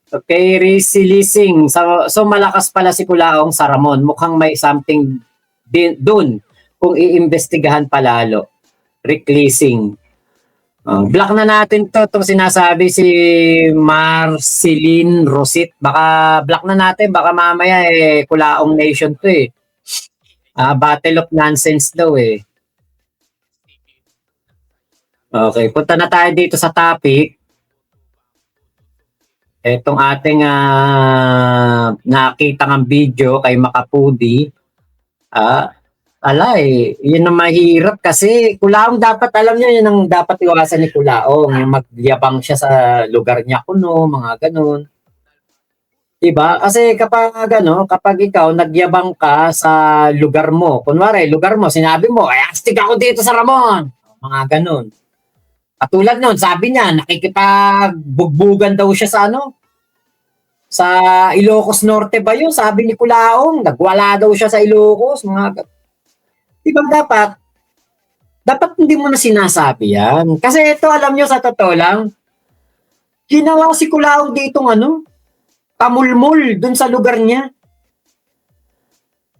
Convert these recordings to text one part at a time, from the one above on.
Okay, Rizzy Leasing. So malakas pala si Kulaong sa Ramon. Mukhang may something din dun kung iimbestigahan palalo. Rick Leasing. Block na natin itong sinasabi si Marceline Rosit. Baka block na natin. Baka mamaya Kulaong Nation to eh. Battle of nonsense daw eh. Okay, punta na tayo dito sa topic. Etong ating nakita ng video kay Makapudi. Yun ang mahirap kasi Kulaong dapat, alam niyo, yun ang dapat iwasan ni Kulaong. Yung magyabang siya sa lugar niya kuno, mga ganun. Diba? Kasi kapag ikaw nagyabang ka sa lugar mo, kunwari, lugar mo, sinabi mo, ay astig ako dito sa Ramon. Mga ganun. Katulad nun, sabi niya, nakikipagbugbugan daw siya sa Ilocos Norte ba yun? Sabi ni Kulaong, nagwala daw siya sa Ilocos. Diba dapat hindi mo na sinasabi yan. Kasi ito, alam nyo, sa totoo lang, ginawa si Kulaong ditong kamulmul dun sa lugar niya.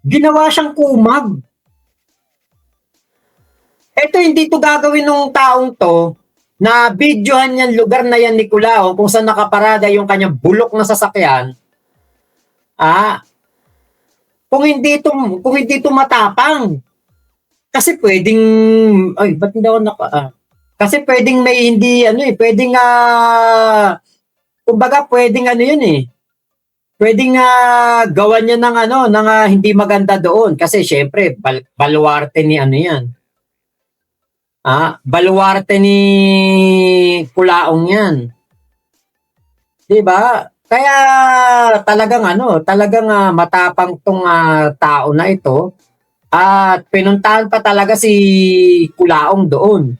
Ginawa siyang kumag. Ito, hindi to gagawin ng taong to na videohan yan lugar na yan ni Kulaong kung saan nakaparada yung kanyang bulok na sasakyan. Kung hindi to matapang. Kasi pwedeng ba't hindi ako kasi pwedeng may hindi pwedeng kumbaga pwedeng yun eh. Pwedeng gawan niya ng hindi maganda doon kasi syempre baluarte ni yan. Baluarte ni Kulaong yan. Diba? Kaya talagang matapang tong tao na ito at pinuntahan pa talaga si Kulaong doon.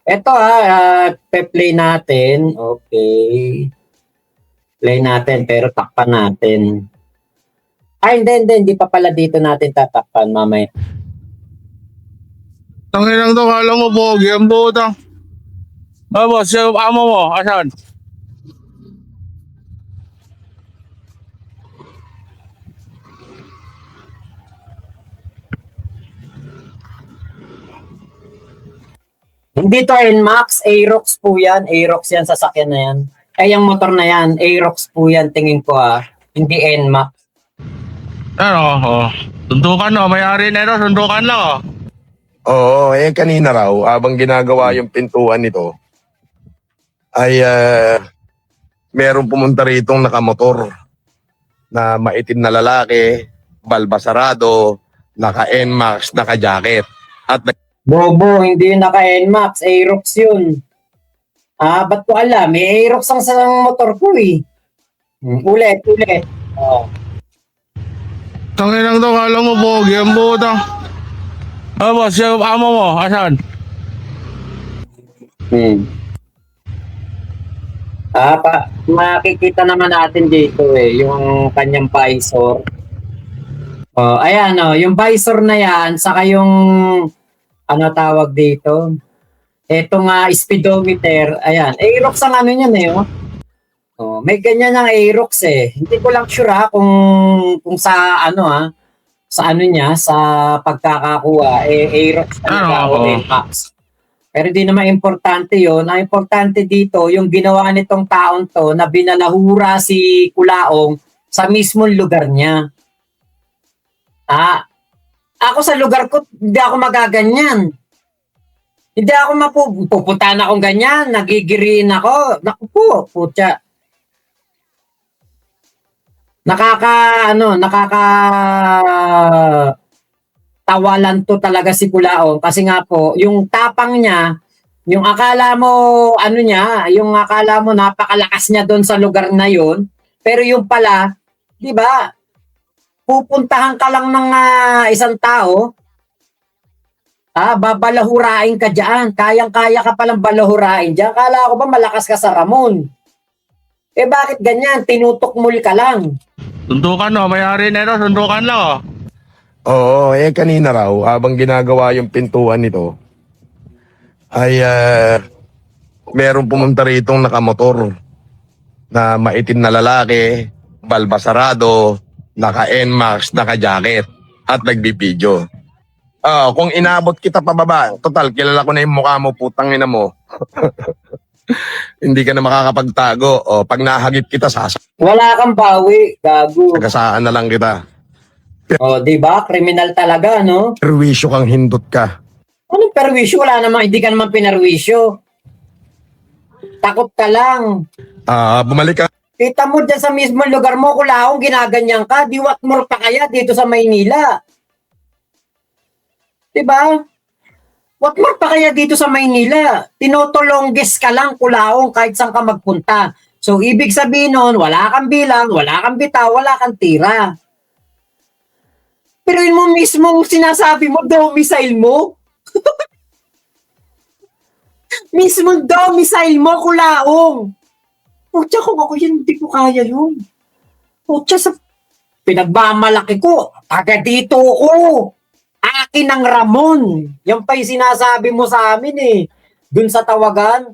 Ito pe-play natin. Okay. Play natin pero takpan natin. Hindi pa pala dito natin tatakpan mamaya. Tanginang to, kala mo pogi ang buta. Boss, yung amo mo, asan? Hindi to NMAX, Aerox po yan. Aerox yan, sasakyan na yan. Yung motor na yan, Aerox po yan, tingin ko hindi NMAX. Sundukan no, may-ari na ito, sundukan no. Oo, kanina raw, habang ginagawa yung pintuan nito, ay merong pumunta ritong nakamotor na maitim na lalaki, balbasarado, naka-NMAX, naka-jacket. At Bobo, hindi yun naka-NMAX, Aerox yun. Ba't ko alam? May Aerox ang sa motor ko eh. Ulit. Tanginang to, kala mo pogi ang buta. Boss, yung amo mo, asan? Makikita naman natin dito yung kanyang visor. Ayan yung visor na yan, saka yung tawag dito? Etong speedometer, ayan. Aerox ang niyan may ganyan ng Aerox Hindi ko lang sure kung sa niya, sa pagkakakuha, Aerox o NMAX. Pero di naman importante yon. Ang importante dito, yung ginawa nitong taon to na binalahura si Kulaong sa mismong lugar niya. Ako sa lugar ko, hindi ako magaganyan. Hindi ako pupuntahan akong ganyan, nagigiriin ako. Naku po, putya. Tawalan to talaga si Kulaong kasi nga po, yung tapang niya, yung akala mo yung akala mo napakalakas niya doon sa lugar na yon, pero yung pala, 'di ba? Pupuntahan ka lang ng isang tao, babalahurain ka diyan. Kayang-kaya ka palang balahurain diyan. Akala ko ba malakas ka sa Ramon? Bakit ganyan? Tinutukmul ka lang. Sundukan no, may-ari na ito, sundukan no. oo, kanina raw, habang ginagawa yung pintuan nito, ay merong pumunta ritong nakamotor na maitim na lalaki, balbasarado, naka-NMAX, naka-jacket, at nagbibideo. Kung inabot kita pababa, total, kilala ko na yung mukha mo, putang ina mo. Hindi ka na makakapagtago. Pag nahagip kita, Wala kang bawi, gago. sasagasaan na lang kita. Di ba? Kriminal talaga, no? Perwisyo kang hindot ka. Anong perwisyo? Wala namang, hindi ka naman pinerwisyo. Takot ka lang. Bumalik ka. Kita mo dyan sa mismong lugar mo, Kulaong, ginaganyan ka. Di what more pa kaya dito sa Maynila? Diba? What more pa kaya dito sa Maynila? Tinotolongges ka lang, Kulaong, kahit saan ka magpunta. So, ibig sabihin nun, wala kang bilang, wala kang bitaw, wala kang tira. Pero yun mo mismo sinasabi mo, domicile mo? Mismo domicile mo, Kulaong. Putya, kung ako yan, hindi ko kaya yun. Putya, sa pinagmamalaki ko, taga dito ko. Akin ang Ramon. Yan pa yung sinasabi mo sa amin eh. Dun sa tawagan.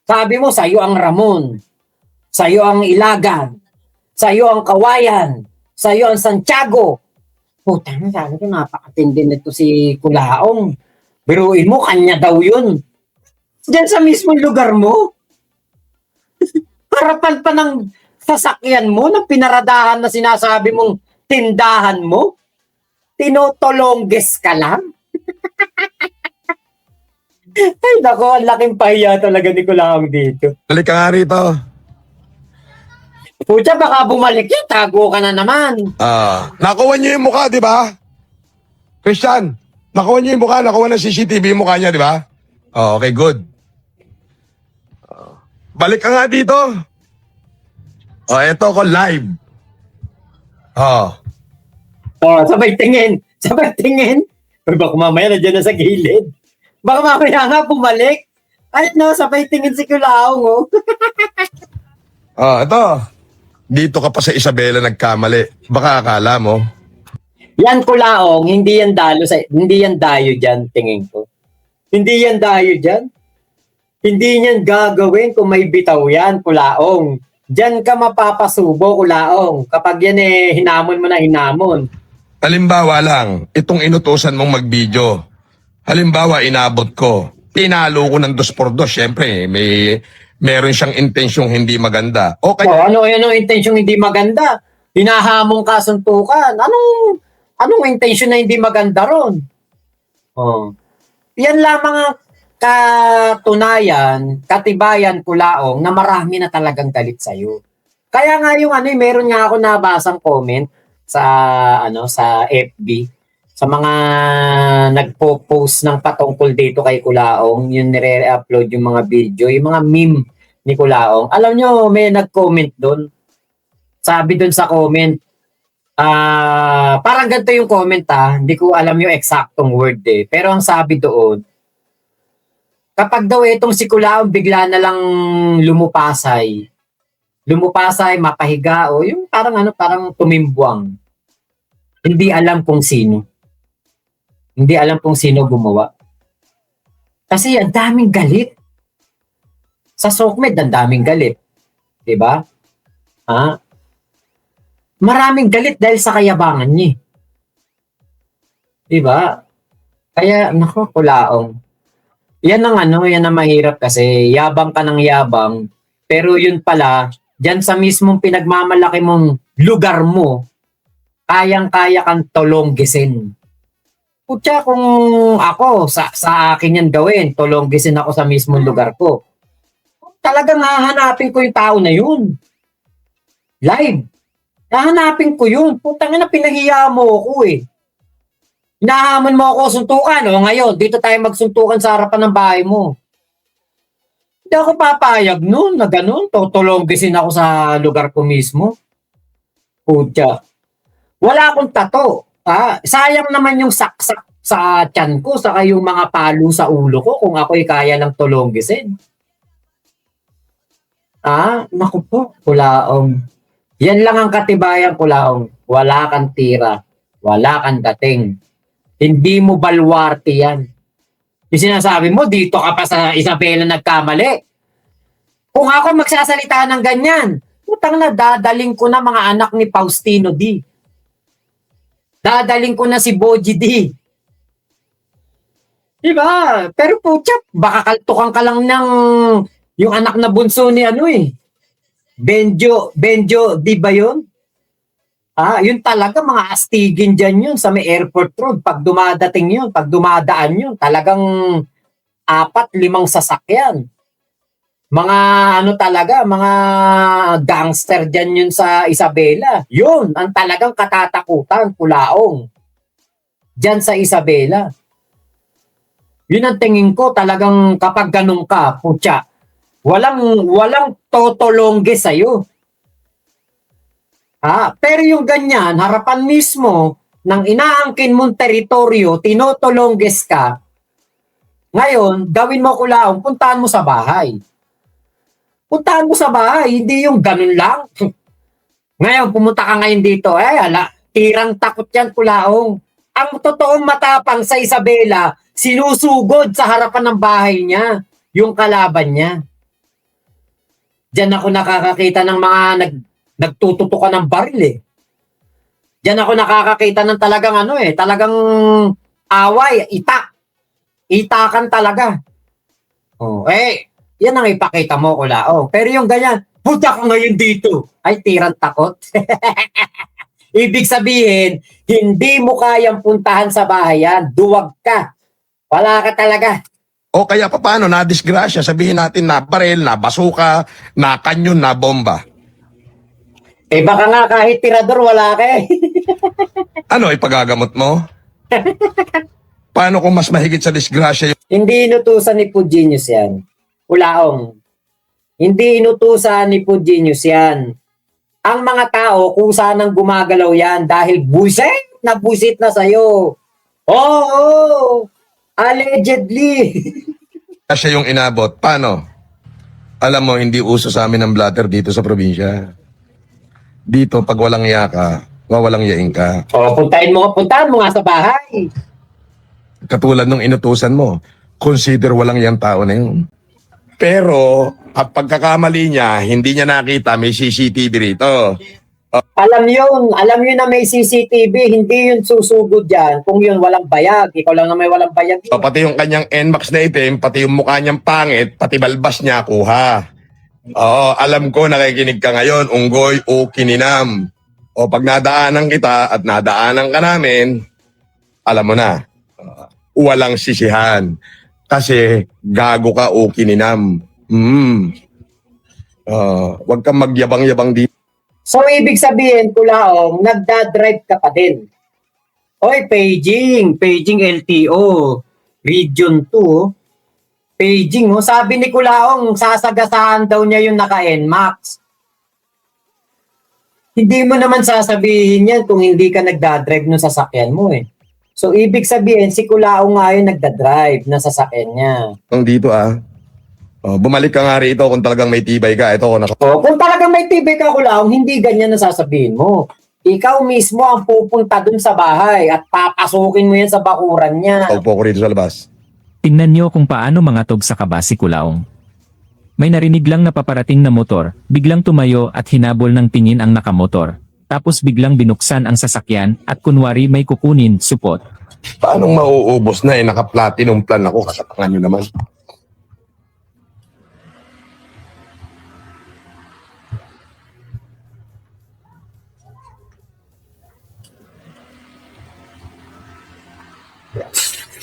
Sabi mo, sa'yo ang Ramon. Sa'yo ang Ilagan. Sa'yo ang Kawayan. Sa'yo ang Santiago. Puta na, sabi ko, napakatindi nito si Kulaong. Biruin mo, kanya daw yun. Diyan sa mismong lugar mo. Harapan pa ng sasakyan mo, ng pinaradahan na sinasabi mong tindahan mo. Tinotolongges ka lang. Ay, nako, ang laking pahiya talaga ni Kulaong dito. Balik ka nga rito. Pucha, baka bumalik yan, tago ka na naman. Nakuha niyo yung mukha, di ba? Christian, nakuha niyo yung mukha, nakuha ng CCTV yung mukha niya, di ba? Okay, good. Balik ka nga dito. Eto ko live. Sabay tingin. Sabay tingin. Pero baka mamaya na dyan na sa gilid. Baka mamaya nga bumalik. Ay, no, sabay tingin si Kulaong, oh. Ito. Dito ka pa sa Isabela nagkamali. Baka akala mo. Yan, Kulaong, hindi yan dayo dyan, tingin ko. Hindi yan dayo dyan. Hindi niyan gagawin kung may bitaw yan, Kulaong. Diyan ka mapapasubo, Kulaong. Kapag yan hinamon mo na hinamon. Halimbawa lang, itong inutusan mong mag-video. Halimbawa, inabot ko. Tinalo ko ng 2x2. Siyempre, meron siyang intensyong hindi maganda. Okay. Ano intensyong hindi maganda? Hinahamong kasuntukan. Anong intensyon na hindi maganda ron? Yan lamang ang katunayan, katibayan, Kulaong, na marami na talagang galit sa'yo. Kaya nga yung meron nga ako nabasang comment sa FB, sa mga nagpo-post ng patungkol dito kay Kulaong, yung nire-upload yung mga video, yung mga meme ni Kulaong. Alam nyo, may nag-comment doon. Sabi doon sa comment, parang ganito yung comment hindi ko alam yung eksaktong word pero ang sabi doon, kapag daw itong si Kulaong bigla na lang lumupasay, mapahiga o yung parang tumimbuang. Hindi alam kung sino. Hindi alam kung sino gumawa. Kasi ang daming galit. Sa SOCMED, ang daming galit. Diba? Maraming galit dahil sa kayabangan niya. Diba? Kaya, nako, Kulaong. Yan ang mahirap kasi yabang ka ng yabang, pero yun pala, dyan sa mismong pinagmamalaki mong lugar mo, kayang-kaya kang tolonggesin. Putya, kung ako, sa akin yan gawin, tolonggesin ako sa mismong lugar ko. Talagang hahanapin ko yung tao na yun. Live. Hahanapin ko yun. Putang ina, pinahiya mo ako Hinahamon mo ako suntukan. Ngayon, dito tayo magsuntukan sa harapan ng bahay mo. Hindi ako papayag nun na ganun. Tutulonggisin ako sa lugar ko mismo. Putya. Wala akong tato. Sayang naman yung saksak sa tiyan ko, saka yung mga palo sa ulo ko kung ako'y kaya ng tulonggisin. Naku po, Kulaong. Yan lang ang katibayan, Kulaong. Wala kang tira. Wala kang dating. Hindi mo balwarte yan. Yung sinasabi mo, dito ka pa sa Isabela nagkamali. Kung ako magsasalita ng ganyan, putang na, dadaling ko na mga anak ni Faustino D. Dadaling ko na si Boji D. Diba? Pero putya, baka kaltukan ka lang ng yung anak na bunso ni ano eh. Benjo, di ba yun? Yun talaga mga astigin dyan yun sa may airport road. Pag dumadating yun, pag dumadaan yun, talagang 4-5 sasakyan. Mga ano talaga, mga gangster dyan yun sa Isabela. Yun, ang talagang katatakutan, Kulaong. Dyan sa Isabela. Yun ang tingin ko talagang kapag ganun ka, putya, walang totolongge sa'yo. Pero yung ganyan, harapan mismo ng inaangkin mong teritoryo, tinotolongges ka, ngayon, gawin mo Kulaong, puntahan mo sa bahay. Puntahan mo sa bahay, hindi yung ganun lang. Ngayon, pumunta ka ngayon dito, tirang takot yan Kulaong. Ang totoong matapang sa Isabela, sinusugod sa harapan ng bahay niya, yung kalaban niya. Diyan ako nakakakita ng mga nagtututukan ng baril eh. Diyan ako nakakakita ng talagang talagang away, itakan talaga. Yan ang ipakita mo Kulaong. Pero yung ganyan, punta ka ngayon dito, ay tirang takot. Ibig sabihin, hindi mo kayang puntahan sa bahay yan, duwag ka. Wala ka talaga. O kaya paano, na-disgrasya, sabihin natin na baril, na basuka, na kanyon, na bomba. Baka nga kahit tirador, wala ka eh. Ano, ipagagamot mo? Paano kung mas mahigit sa disgrasya yung... Hindi inutusan ni Pugenius yan. Kulaong. Hindi inutusan ni Pugenius yan. Ang mga tao, kung sanang gumagalaw yan dahil buisit na sa'yo. Oo! Allegedly. Siya yung inabot. Paano? Alam mo, hindi uso sa amin ang blatter dito sa probinsya. Dito, pag walang iya ka, walang yaing ka. Puntahan mo nga sa bahay. Katulad nung inutusan mo, consider walang iyang tao na yun. Pero, at pagkakamali niya, hindi niya nakita, may CCTV rito. Alam yun na may CCTV, hindi yun susugod yan. Kung yun walang bayag, ikaw lang na may walang bayag. So, pati yung kanyang NMAX na itim, pati yung mukha niyang pangit, pati balbas niya, kuha. Oo, alam ko, nakikinig ka ngayon, unggoy o kininam. O pag nadaanan kita at nadaanan ka namin, alam mo na, walang sisihan. Kasi gago ka o kininam. Huwag kang magyabang-yabang dito. So, ibig sabihin, Kulaong, nagdadrive ka pa din. Oy, paging LTO, Region 2, paging, sabi ni Kulaong, sasagasaan daw niya yung naka-NMAX. Hindi mo naman sasabihin yan kung hindi ka nagdadrive ng sasakyan mo eh. So, ibig sabihin, si Kulaong nga yung nagdadrive ng sasakyan niya. Dito bumalik ka nga rito kung talagang may tibay ka. Ito, Kung talagang may tibay ka Kulaong, hindi ganyan na sasabihin mo. Ikaw mismo ang pupunta dun sa bahay at papasukin mo yan sa bakuran niya. Taupo ko rito sa labas. Tingnan nyo kung paano mangatog sa kaba si Kulaong. May narinig lang na paparating na motor, biglang tumayo at hinabol ng tingin ang nakamotor. Tapos biglang binuksan ang sasakyan at kunwari may kukunin, supot. Paano mauubos na naka-platinum plan ako? Kasapangan nyo naman.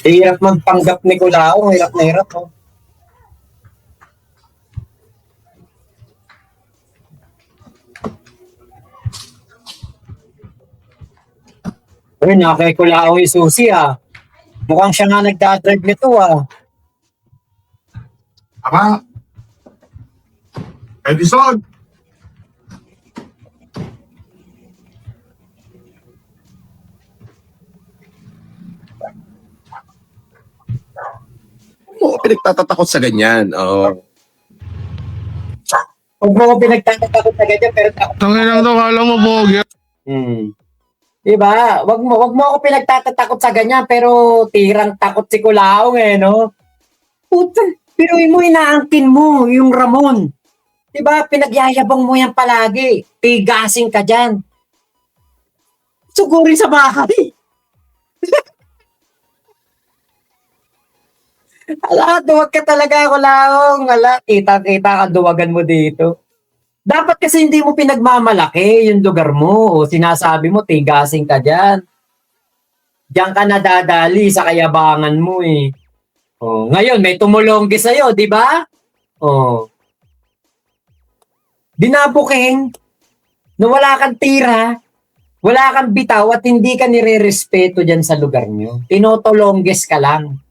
Hirap magpanggap ni Kulaong, hirap na hirap. Kay Kulaong yung susi Mukhang siya nga nagdadrive nito Ama! Edison! Mo pinagtatatakot sa ganyan. Huwag mo ko pinagtatatakot na ganyan, pero takot. Tanginang to, kala mo, Pogi. Diba? Wag mo ako pinagtatatakot sa ganyan, pero tirang takot si Kulaong no? Puta, pero mo inaangkin mo yung Ramon. Diba, pinagyayabang mo yan palagi. Tigasing ka dyan. Sugurin sa bahay. Ala, duwag ka talaga, Kulaong. Ala, kita-kita ka, duwagan mo dito. Dapat kasi hindi mo pinagmamalaki yung lugar mo. O sinasabi mo, tigasing ka dyan. Diyan ka nadadali sa kayabangan mo eh. Oh, ngayon, may tumulonggi sa'yo, di ba? Oh. Dinabuking na wala kang tira, wala kang bitaw at hindi ka nire-respeto dyan sa lugar nyo. Tinotolongges ka lang.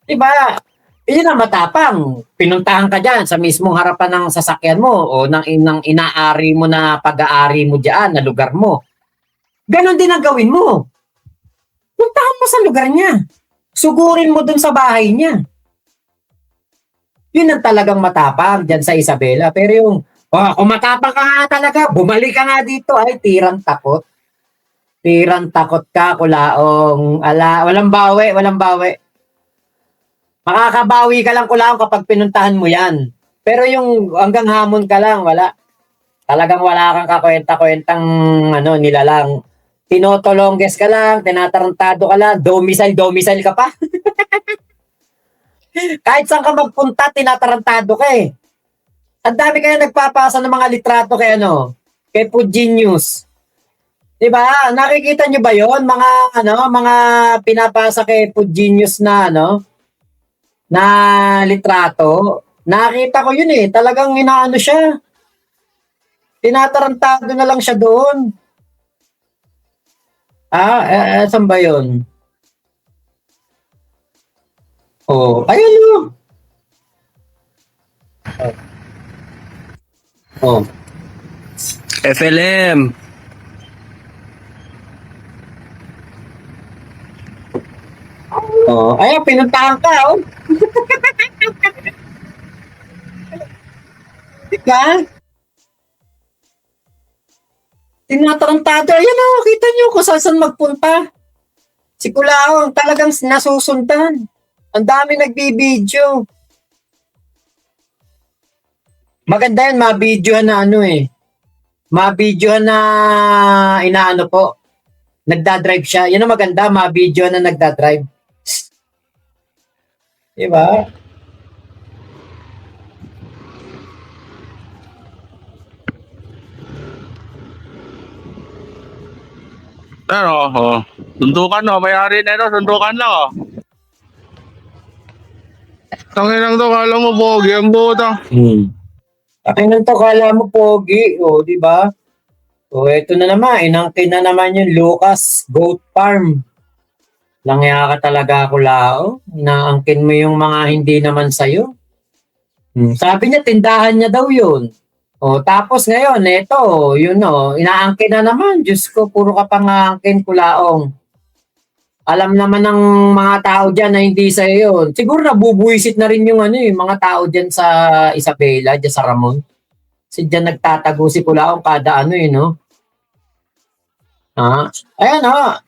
Diba? Yun ang matapang. Pinuntahan ka dyan sa mismong harapan ng sasakyan mo o ng inaari mo na pag-aari mo dyan na lugar mo. Ganon din ang gawin mo. Puntahan mo sa lugar niya. Sugurin mo dun sa bahay niya. Yun ang talagang matapang dyan sa Isabela. Pero yung, kung matapang ka nga talaga, bumalik ka nga dito, ay tirang takot. Tirang takot ka, Kulaong. Ala, walang bawi, walang bawi. Makakabawi ka lang, Kulaong, kapag pinuntahan mo yan. Pero yung hanggang hamon ka lang, wala. Talagang wala kang kakwenta-kwentang nilalang. Tinotolongges ka lang, tinatarantado ka lang, domicile ka pa. Kahit saan ka magpunta, tinatarantado ka eh. Ang dami kaya nagpapasa ng mga litrato kay Puginius. 'Di ba? Nakikita niyo ba 'yon? Mga pinapasa kay Puginius na litrato. Nakita ko 'yun eh. Talagang inaano siya. Tinatarantado na lang siya doon. Saan ba 'yon? Oh, ayun oh. FLM. Oh, ayun, pinuntahan ka, oh. Diba? Tinatarantado. Ayan, oh, kita nyo kung saan magpunta. Si Kulaong talagang nasusundan. Ang dami nagbibideo. Maganda yan, mabidyohan na mabidyohan na inaano po. Nagdadrive siya. Yan ang maganda, mabidyohan na nagdadrive. Diba? Pero, sundukan may-ari na ito, sundukan lang Tanginang to, kala mo pogi ang buta. Akin to, kala mo pogi. O, di ba? O, eto na naman. Inangkin na naman yung Lucas Goat Farm. Langya ka talaga, Kulao. Inaangkin mo yung mga hindi naman sa'yo. Sabi niya, tindahan niya daw yun. O, tapos ngayon, eto, inaangkin na naman. Diyos ko, puro ka pang aangkin, Kulaong. Alam naman ng mga tao dyan na hindi sa'yo yun. Siguro nabubuisit na rin yung mga tao dyan sa Isabela, dyan sa Ramon. Kasi dyan nagtatago si Kulaong kada Ayan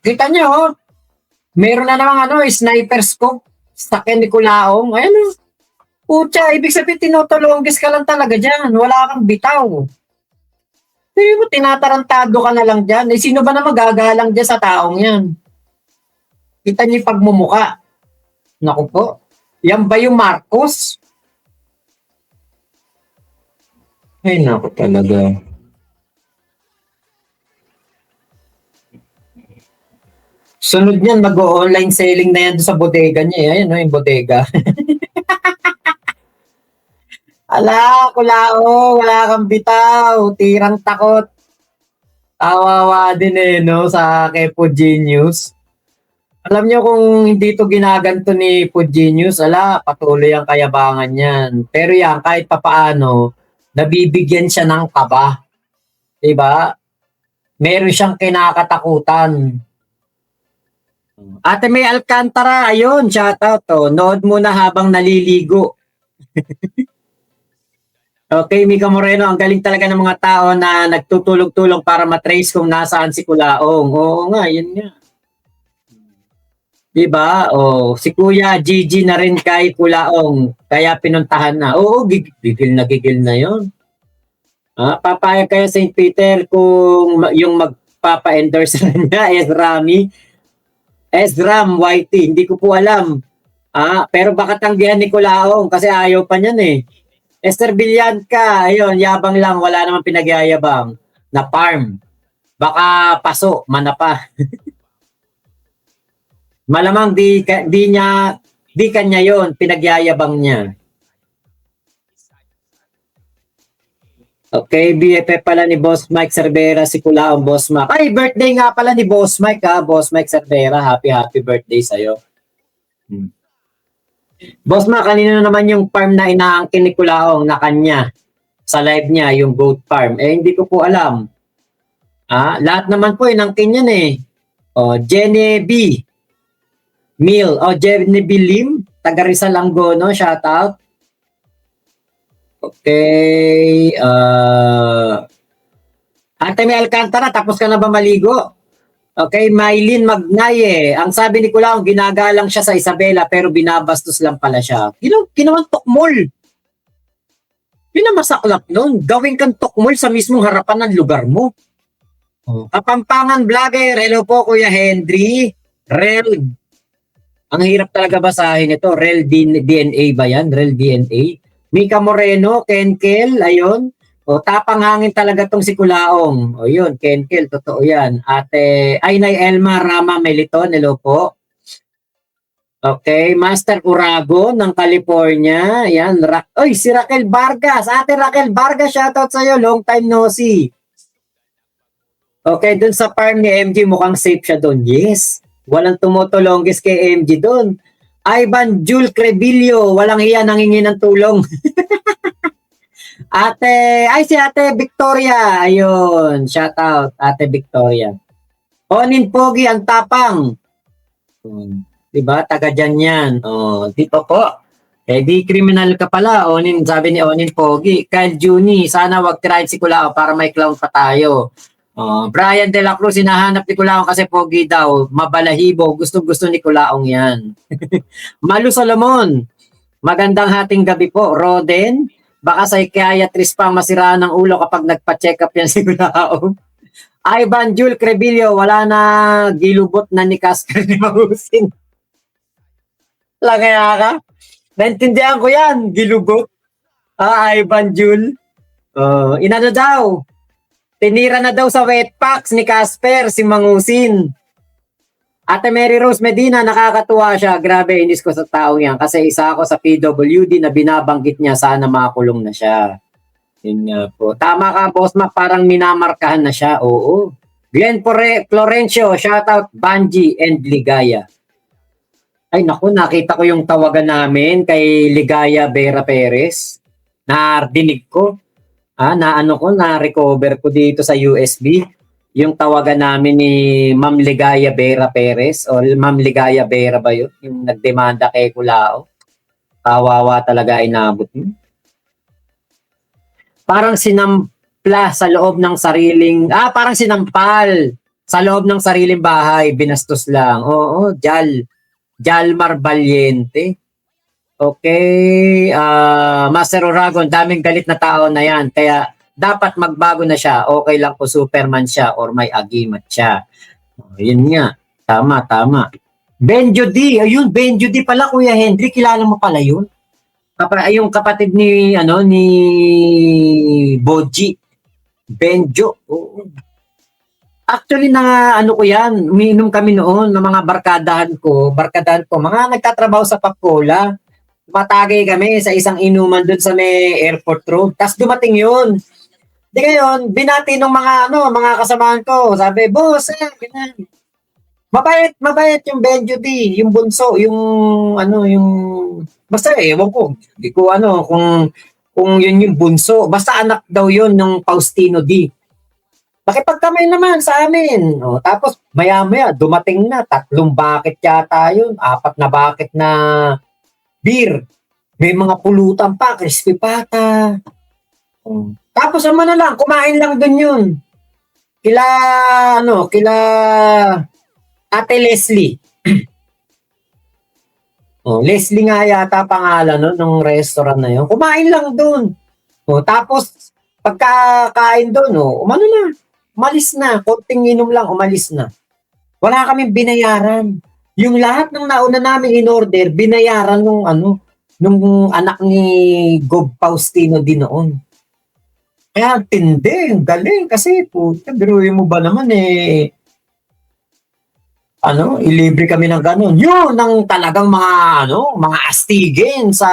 kita nyo meron na namang sniper scope sa akin ni Kulaong. Ayan Pucha, ibig sabihin tinotolongges ka lang talaga dyan. Wala kang bitaw. Hindi mo tinatarantado ka na lang dyan. Sino ba na magagalang dyan sa taong yan? Kita niyo yung pagmumuka. Naku po. Yan ba yung Marcos? Ay, naku talaga. Sunod niyan, mag-online selling na yan sa bodega niya. Ayan, yung bodega. Ala, Kulao, wala kang bitaw. Tirang takot. Tawawa din sa kay Puginius. Alam niyo kung hindi to ginaganto ni Puginius, patuloy ang kayabangan yan. Pero yan, kahit papaano, nabibigyan siya ng kaba. Diba? Meron siyang kinakatakutan. Ate May Alcantara, ayun, shoutout to. Nood mo na habang naliligo. Okay, Mika Moreno, ang galing talaga ng mga tao na nagtutulong-tulong para matrace kung nasaan si Kulaong. Oo nga, yun nga. Di ba? O, si Kuya Gigi na rin kay Kulaong. Kaya pinuntahan na. Oo, gigil na yon. Papayag kayo St. Peter kung yung magpapa-endorse sa kanya, Esram Whitey. Hindi ko po alam. Pero baka tanggihan ni Kulaong kasi ayaw pa niyan eh. Esther Villanca, ayun, yabang lang, wala namang pinagyayabang na farm. Baka paso, manapa. Malamang di kanya yon, pinagyayabang niya. Okay, BFF pala ni Boss Mike Cervera, si Kulaong Boss Mike. Ay, birthday nga pala ni Boss Mike Boss Mike Cervera, happy birthday sa'yo. Boss Mike, kanina naman yung farm na inaangkin ni Kulaong na kanya sa live niya, yung goat farm. Hindi ko po alam. Lahat naman po inangkin yan eh. Jenny B. Mil. Jenny B. Lim. Taga Rizal Angono. Shout out. Okay. Ate May Alcantara, tapos ka na ba maligo? Okay. Mylene Magnaye. Ang sabi ni Kulaong, ginagalang siya sa Isabela pero binabastos lang pala siya. Ginawan tokmol. Pinamasaklap nun. Gawin kang tokmol sa mismong harapan ng lugar mo. Kapampangan vlogger. Hello po Kuya Henry. Rel. Ang hirap talaga basahin ito. Rel DNA ba yan? Rel DNA. Mika Moreno, Kenkel, ayun. Tapang hangin talaga tong si Kulaong. Yun, Kenkel, totoo yan. Ate Aynay Elma Rama Meliton, hello po. Okay, Master Urago ng California. Yan, si Raquel Vargas. Ate Raquel Vargas, shoutout sa'yo. Long time no see. Okay, dun sa farm ni MG, mukhang safe siya dun. Yes. Walang tumutulongis kay MG dun. Ivan Jul Crebillo, walang hiya, nangingi ng tulong. Si Ate Victoria. Ayun, shout out, Ate Victoria. Onin Pogi, ang tapang. Diba? Taga dyan yan. Dito po. Di criminal ka pala. Sabi ni Onin Pogi. Kyle Juni, sana wag tirahin si Kulaong para may clown pa tayo. Brian De La Cruz, hinahanap ni Kulaong kasi pogi daw. Mabalahibo. Gusto ni Kulaong yan. Malu Solomon. Magandang hating gabi po. Roden. Baka psychiatrist pa masiraan ng ulo kapag nagpa-check up yan si Kulaong. Ivan Jul Crebillo. Wala na gilubot na ni Casper ni Mahusin. Langaya ka? Naintindihan ko yan. Gilubot. Ivan Jul. Inano daw? Tinira na daw sa wetpacks ni Casper si Mangusin. Ate Mary Rose Medina, nakakatuwa siya. Grabe, inis ko sa taong yan. Kasi isa ako sa PWD na binabanggit niya, sana makulong na siya. Yun nga po. Tama ka, Boss Mac, parang minamarkahan na siya. Oo. Glenn Florencio, shoutout Banji and Ligaya. Ay naku, nakita ko yung tawagan namin kay Ligaya Vera Perez. Nadinig ko. Na-recover ko dito sa USB. Yung tawagan namin ni Ma'am Ligaya Vera Perez o Ma'am Ligaya Vera ba yun? Yung nagdemanda kay Kulao. Kawawa talaga inabot mo. Parang sinampla sa loob ng sariling, parang sinampal sa loob ng sariling bahay, binastos lang. Oo, Jalmar Valiente. Okay, Master Oragon, daming galit na tao na yan. Kaya dapat magbago na siya. Okay lang po Superman siya or may agimat siya. Yun nga. Tama. Benjo D. Ayun, Benjo D pala, Kuya Henry. Kilala mo pala yun? Yung kapatid ni Boji. Benjo. Oo. Actually, ko yan. Umiinom kami noon ng mga barkadahan ko. Mga nagtatrabaho sa Pacola. Matagay kami sa isang inuman doon sa may airport road. Tapos dumating yun. Di ngayon, binati ng mga kasamahan ko. Sabi, boss, mabait yung Benjo D, yung bunso, basta ewan ko. Di ko kung yun yung bunso. Basta anak daw yun ng Faustino D. Nakipagkamay naman sa amin. Tapos maya-maya, dumating na. 3 bucket yata yun. 4 na bucket na beer. May mga pulutan pa, crispy pata. Tapos na lang, kumain lang dun yun. Kila Ate Leslie. Leslie nga yata pangalan no, nung restaurant na yun. Kumain lang doon. Tapos, pagkakain doon, umano na. Umalis na. Konting inom lang, umalis na. Wala kaming binayaran. Yung lahat ng nauna namin in order, binayaran nung nung anak ni Gob Faustino din noon. Kaya tindi, galing kasi puta, biruin mo ba naman ilibre kami ng ganun. Yun ang talagang mga astigin sa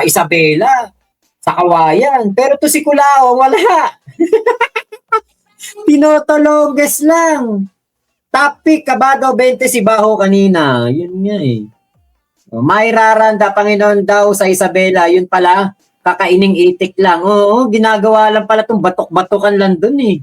Isabela, sa Kawayan. Pero to si Kulao, wala. Tinotolongges lang. Topic, Kabado 20 si Baho kanina. Yun nga eh. May raranda, Panginoon daw sa Isabela. Yun pala, kakaining itik lang. Oo, ginagawa lang pala itong batok-batokan lang dun eh.